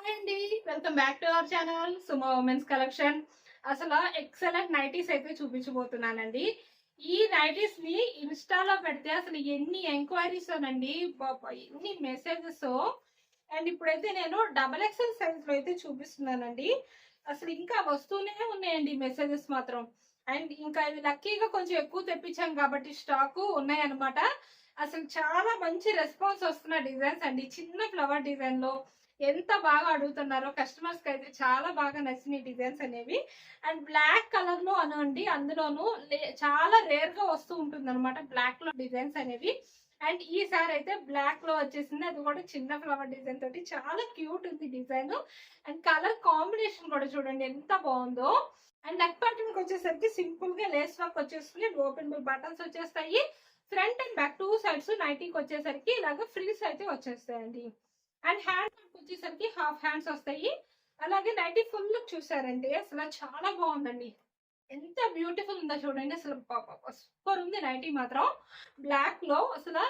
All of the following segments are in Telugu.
హాయ్ అండి. Welcome back to our channel Suma women's collection. అసలు ఎక్సలెంట్ నైటీస్ అయితే చూపించబోతున్నానండి. ఈ నైటీస్ ని ఇన్స్టాలో పెడితే అసలు ఎన్ని ఎంక్వైరీస్ అనండి, ఎన్ని మెసేజెస్. అండ్ ఇప్పుడైతే నేను డబల్ ఎక్స్ఎల్ సైజ్ లో అయితే చూపిస్తున్నానండి. అసలు ఇంకా వస్తూనే ఉన్నాయండి మెసేజెస్ మాత్రం. అండ్ ఇంకా ఇవి లక్కీగా కొంచెం ఎక్కువ తెప్పించాం కాబట్టి స్టాక్ ఉన్నాయన్నమాట. అసలు చాలా మంచి రెస్పాన్స్ వస్తున్న డిజైన్స్ అండి. చిన్న ఫ్లవర్ డిజైన్ లో ఎంత బాగా అడుగుతున్నారో కస్టమర్స్ కి అయితే చాలా బాగా నచ్చినాయి డిజైన్స్ అనేవి. అండ్ బ్లాక్ కలర్ లో అనండి, అందులోను చాలా రేర్ గా వస్తూ ఉంటుంది అనమాట బ్లాక్ లో డిజైన్స్ అనేవి. అండ్ ఈసారి అయితే బ్లాక్ లో వచ్చేసింది, అది కూడా చిన్న ఫ్లవర్ డిజైన్ తోటి చాలా క్యూట్ ఉంది డిజైన్. అండ్ కలర్ కాంబినేషన్ కూడా చూడండి ఎంత బాగుందో. అండ్ నెక్ ప్యాటర్న్ కి వచ్చేసరికి సింపుల్ గా లేస్ వర్క్ వచ్చేస్తుంది, ఓపెనబుల్ బటన్స్ వచ్చేస్తాయి. Front and back two sides నైటీకి వచ్చేసరికి ఇలాగ ఫ్రిల్స్ అయితే వచ్చేస్తాయండి. అండ్ హ్యాండ్ వచ్చేసరికి హాఫ్ హ్యాండ్స్ వస్తాయి. అలాగే నైటీ ఫుల్ లుక్ చూసారంటే అసలు చాలా బాగుందండి. ఎంత బ్యూటిఫుల్ ఉందో చూడండి. అసలు సూపర్ ఉంది నైటీ మాత్రం. బ్లాక్ లో అసలు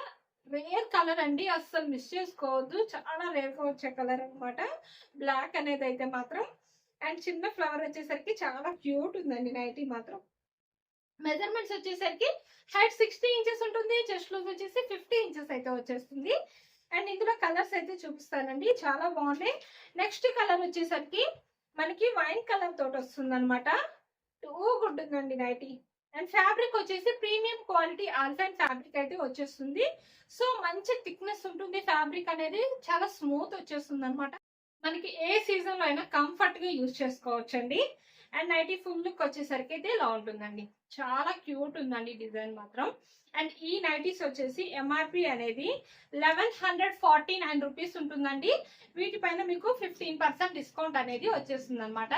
రేర్ కలర్ అండి, అస్సలు మిస్ చేసుకోవద్దు. చాలా రేర్ గా వచ్చే కలర్ అనమాట బ్లాక్ అనేది అయితే మాత్రం. అండ్ చిన్న ఫ్లవర్ వచ్చేసరికి చాలా క్యూట్ ఉందండి నైటీ మాత్రం. మెజర్మెంట్స్ వచ్చేసరికి హైట్ 60 ఇంచెస్ ఉంటుంది, చెస్ట్ లూజ్ వచ్చేసి 50 ఇంచెస్ అయితే వచ్చేస్తుంది. అండ్ ఇందులో కలర్స్ అయితే చూపిస్తానండి, చాలా బాగున్నాయి. నెక్స్ట్ కలర్ వచ్చేసరికి మనకి వైన్ కలర్ తోటి వస్తుంది అనమాట. టూ గుడ్ ఉందండి నైటీ. అండ్ ఫ్యాబ్రిక్ వచ్చేసి ప్రీమియం క్వాలిటీ ఆల్ఫైన్ ఫ్యాబ్రిక్ అయితే వచ్చేస్తుంది. సో మంచి థిక్నెస్ ఉంటుంది ఫ్యాబ్రిక్ అనేది, చాలా స్మూత్ వచ్చేస్తుంది అనమాట. మనకి ఏ సీజన్ లో అయినా కంఫర్ట్ గా యూజ్ చేసుకోవచ్చండి. అండ్ నైటీ ఫుల్ లుక్ వచ్చేసరికి అయితే ఇలా ఉంటుందండి. చాలా క్యూట్ ఉందండి డిజైన్ మాత్రం. అండ్ ఈ నైటీస్ వచ్చేసి ఎంఆర్పి అనేది 1149 రూపీస్ ఉంటుందండి. వీటిపైన మీకు 15% డిస్కౌంట్ అనేది వచ్చేస్తుంది అనమాట.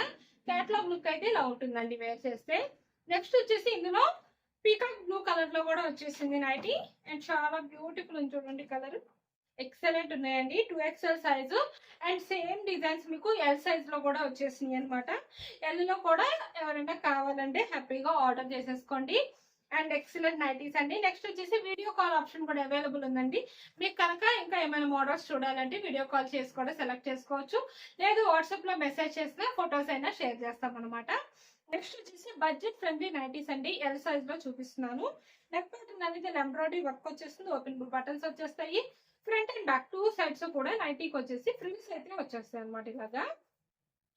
క్యాట్లాగ్ లుక్ అయితే ఇలా ఉంటుందండి వేర్ చేస్తే. నెక్స్ట్ వచ్చేసి ఇందులో పీకాక్ బ్లూ కలర్ లో కూడా వచ్చేసింది నైటీ. అండ్ చాలా బ్యూటిఫుల్ ఉంది చూడండి కలర్, ఎక్సలెంట్ ఉన్నాయండి. 2XL size. And same designs మీకు ఎల్ సైజ్ లో కూడా వచ్చేసినాయి అనమాట. ఎల్ లో కూడా ఎవరైనా కావాలంటే హ్యాపీగా ఆర్డర్ చేసేసుకోండి. అండ్ ఎక్సలెంట్ నైటీస్ అండి. నెక్స్ట్ వచ్చేసి వీడియో కాల్ ఆప్షన్ కూడా అవైలబుల్ ఉందండి. మీకు కనుక ఇంకా ఏమైనా మోడల్స్ చూడాలంటే వీడియో కాల్ చేసి కూడా సెలెక్ట్ చేసుకోవచ్చు. లేదు వాట్సాప్ లో మెసేజ్ చేసిన ఫొటోస్ అయినా షేర్ చేస్తాం అనమాట. నెక్స్ట్ వచ్చేసి బడ్జెట్ ఫ్రెండ్లీ నైటీస్ అండి, ఎల్ సైజ్ లో చూపిస్తున్నాను. నెక్ ప్యాటర్న్ అనేది ఎంబ్రాయిడరీ వర్క్ వచ్చేస్తుంది, ఓపెన్ బటన్స్ వచ్చేస్తాయి. Front and back two sides కూడా నైటీకి వచ్చేసి ఫ్రిల్స్ అయితే వచ్చేస్తాయి అనమాట. ఇలాగా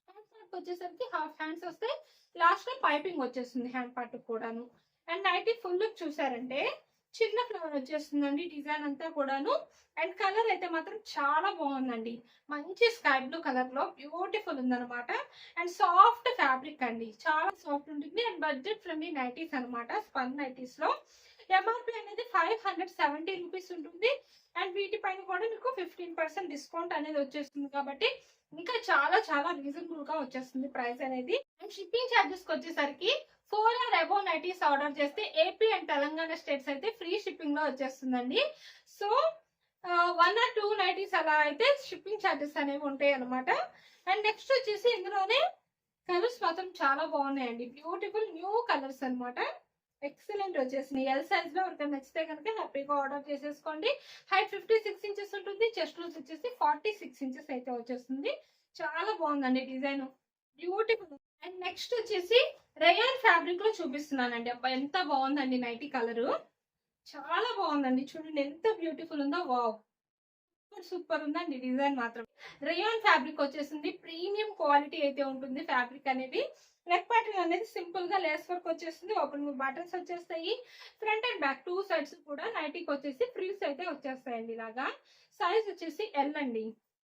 హ్యాండ్ పార్ట్ వచ్చేసరికి హాఫ్ హ్యాండ్స్ వస్తాయి, లాస్ట్ లో పైపింగ్ వచ్చేస్తుంది హ్యాండ్ పార్ట్ కూడాను. అండ్ నైటీ ఫుల్ లుక్ చూసారంటే చిన్న ఫ్లవర్ వచ్చేస్తుందండి డిజైన్ అంతా కూడాను. అండ్ కలర్ అయితే మాత్రం చాలా బాగుందండి, మంచి స్కై బ్లూ కలర్ లో బ్యూటిఫుల్ ఉందన్నమాట. అండ్ సాఫ్ట్ ఫ్యాబ్రిక్ అండి, చాలా సాఫ్ట్ ఉంటుంది. అండ్ బడ్జెట్ ఫ్రెండ్లీ నైటీస్ అనమాట. స్పన్ నైటీస్ లో ఎంఆర్పి అనేది 570 రూపీస్ ఉంటుంది. అండ్ వీటిపైన కూడా మీకు 15% డిస్కౌంట్ అనేది వచ్చేస్తుంది కాబట్టి ఇంకా చాలా చాలా రీజనబుల్ గా వచ్చేస్తుంది ప్రైస్ అనేది. అండ్ షిప్పింగ్ చార్జెస్ వచ్చేసరికి 4 ఆర్ అబౌవ్ నైటీస్ ఆర్డర్ చేస్తే ఏపీ అండ్ తెలంగాణ స్టేట్స్ అయితే ఫ్రీ షిప్పింగ్ లో వచ్చేస్తుందండి. సో 1 ఆర్ 2 నైటీస్ అలా అయితే షిప్పింగ్ చార్జెస్ అనేవి ఉంటాయి అనమాట. అండ్ నెక్స్ట్ వచ్చేసి ఇందులోనే కలర్స్ మాత్రం చాలా బాగున్నాయండి, బ్యూటిఫుల్ న్యూ కలర్స్ అనమాట. ఎక్సలెంట్ వచ్చేసినాయి. ఎల్ సైజ్ లో ఎవరికైనా నచ్చితే కనుక హ్యాపీగా ఆర్డర్ చేసేసుకోండి. హైట్ 56 ఇంచెస్ ఉంటుంది, చెస్ట్ లూజ్ వచ్చేసి 46 ఇంచెస్ అయితే వచ్చేస్తుంది. చాలా బాగుందండి డిజైన్, బ్యూటిఫుల్. అండ్ నెక్స్ట్ వచ్చేసి రేయాన్ ఫ్యాబ్రిక్ లో చూపిస్తున్నానండి. అబ్బా ఎంత బాగుందండి నైటీ కలర్, చాలా బాగుందండి చూడండి ఎంత బ్యూటిఫుల్ ఉందో. వావ్, సూపర్ ఉందండి డిజైన్ మాత్రం. రేయాన్ ఫ్యాబ్రిక్ వచ్చేసింది, ప్రీమియం క్వాలిటీ అయితే ఉంటుంది ఫ్యాబ్రిక్ అనేది. నెక్ ప్యాటర్న్ అనేది సింపుల్ గా లేస్ వర్క్ వచ్చేస్తుంది, ఓపెన్ బటన్స్ వచ్చేస్తాయి. Front and back two sides కూడా నైటీకి వచ్చేసి ఫ్రిల్స్ అయితే వచ్చేస్తాయండి. ఇలాగా సైజ్ వచ్చేసి ఎల్ అండి.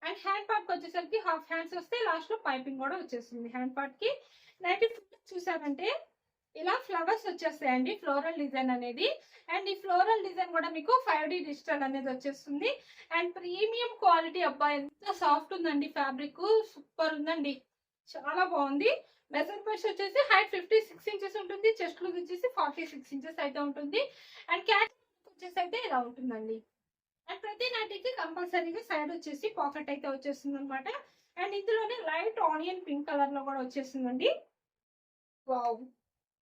అండ్ హ్యాండ్ పార్ట్ వచ్చేసరికి హాఫ్ హ్యాండ్స్ వస్తే లాస్ట్ లో పైపింగ్ కూడా వచ్చేస్తుంది హ్యాండ్ పార్ట్ కి. నైటీ చూసారంటే ఇలా ఫ్లవర్స్ వచ్చేస్తాయండి, ఫ్లోరల్ డిజైన్ అనేది. అండ్ ఈ ఫ్లోరల్ డిజైన్ కూడా మీకు 5D డిజిటల్ అనేది వచ్చేస్తుంది. అండ్ ప్రీమియం క్వాలిటీ, అబ్బా ఎంత సాఫ్ట్ ఉందండి ఫ్యాబ్రిక్, సూపర్ ఉందండి, చాలా బాగుంది. మెజర్మెంట్స్ వచ్చేసి హైట్ 56 ఇంచెస్ ఉంటుంది, చెస్ట్ లూజ్ వచ్చేసి 46 ఇంచెస్ అయితే ఉంటుంది. అండ్ క్యాట్ వచ్చేసి అయితే ఇలా ఉంటుందండి. అండ్ ప్రతి నైటీకి కంపల్సరీగా సైడ్ వచ్చేసి పాకెట్ అయితే వచ్చేస్తుంది అనమాట. అండ్ ఇందులోనే లైట్ ఆనియన్ పింక్ కలర్ లో కూడా వచ్చేసిందండి. వావ్,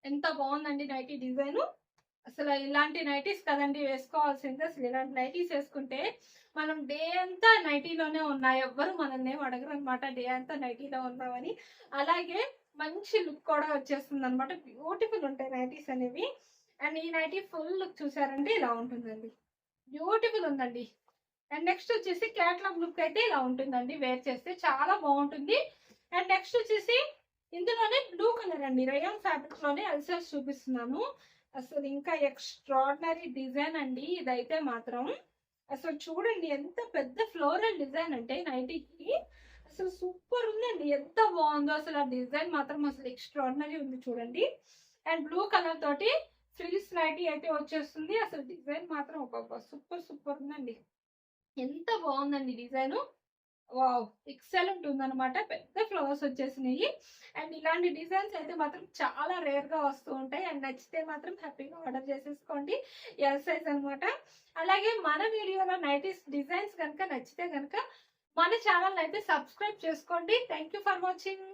ఎంత బాగుందండి నైటీ డిజైన్. అసలు ఇలాంటి నైటీస్ కదండి వేసుకోవాల్సింది. అసలు ఇలాంటి నైటీస్ వేసుకుంటే మనం డే అంతా నైటీలోనే ఉన్నా ఎవ్వరు మనల్ని ఏం అడగరు అనమాట, డే అంతా నైటీలో ఉన్నామని. అలాగే మంచి లుక్ కూడా వచ్చేస్తుంది అనమాట. బ్యూటిఫుల్ ఉంటాయి నైటీస్ అనేవి. అండ్ ఈ నైటీ ఫుల్ లుక్ చూసారంటే ఇలా ఉంటుందండి, బ్యూటిఫుల్ ఉందండి. అండ్ నెక్స్ట్ వచ్చేసి క్యాట్లాగ్ లుక్ అయితే ఇలా ఉంటుందండి, వేర్ చేస్తే చాలా బాగుంటుంది. అండ్ నెక్స్ట్ వచ్చేసి ఇందులోనే బ్లూ కలర్ అండి, రయాన్ ఫ్యాబ్రిక్ లోనే అల్సర్స్ చూపిస్తున్నాను. అసలు ఇంకా ఎక్స్ట్రాడినరీ డిజైన్ అండి ఇదైతే మాత్రం. అసలు చూడండి ఎంత పెద్ద ఫ్లోరల్ డిజైన్ అంటే నైటీకి, అసలు సూపర్ ఉందండి, ఎంత బాగుందో అసలు. ఆ డిజైన్ మాత్రం అసలు ఎక్స్ట్రాడినరీ ఉంది చూడండి. అండ్ బ్లూ కలర్ తోటి ఫ్రిల్స్ నైటీ అయితే వచ్చేస్తుంది. అసలు డిజైన్ మాత్రం ఒక సూపర్ సూపర్ ఉందండి, ఎంత బాగుందండి డిజైన్. వావ్, ఎక్సలెంట్ ఉందన్నమాట. పెద్ద ఫ్లవర్స్ వచ్చేసినాయి. అండ్ ఇలాంటి డిజైన్స్ అయితే మాత్రం చాలా రేర్ గా వస్తూ ఉంటాయి. అండ్ నచ్చితే మాత్రం హ్యాపీగా ఆర్డర్ చేసేసుకోండి, ఎల్ సైజ్ అనమాట. అలాగే మన వీడియోలో నైటీస్ డిజైన్స్ కనుక నచ్చితే కనుక మన ఛానల్ అయితే సబ్స్క్రైబ్ చేసుకోండి. Thank you for watching.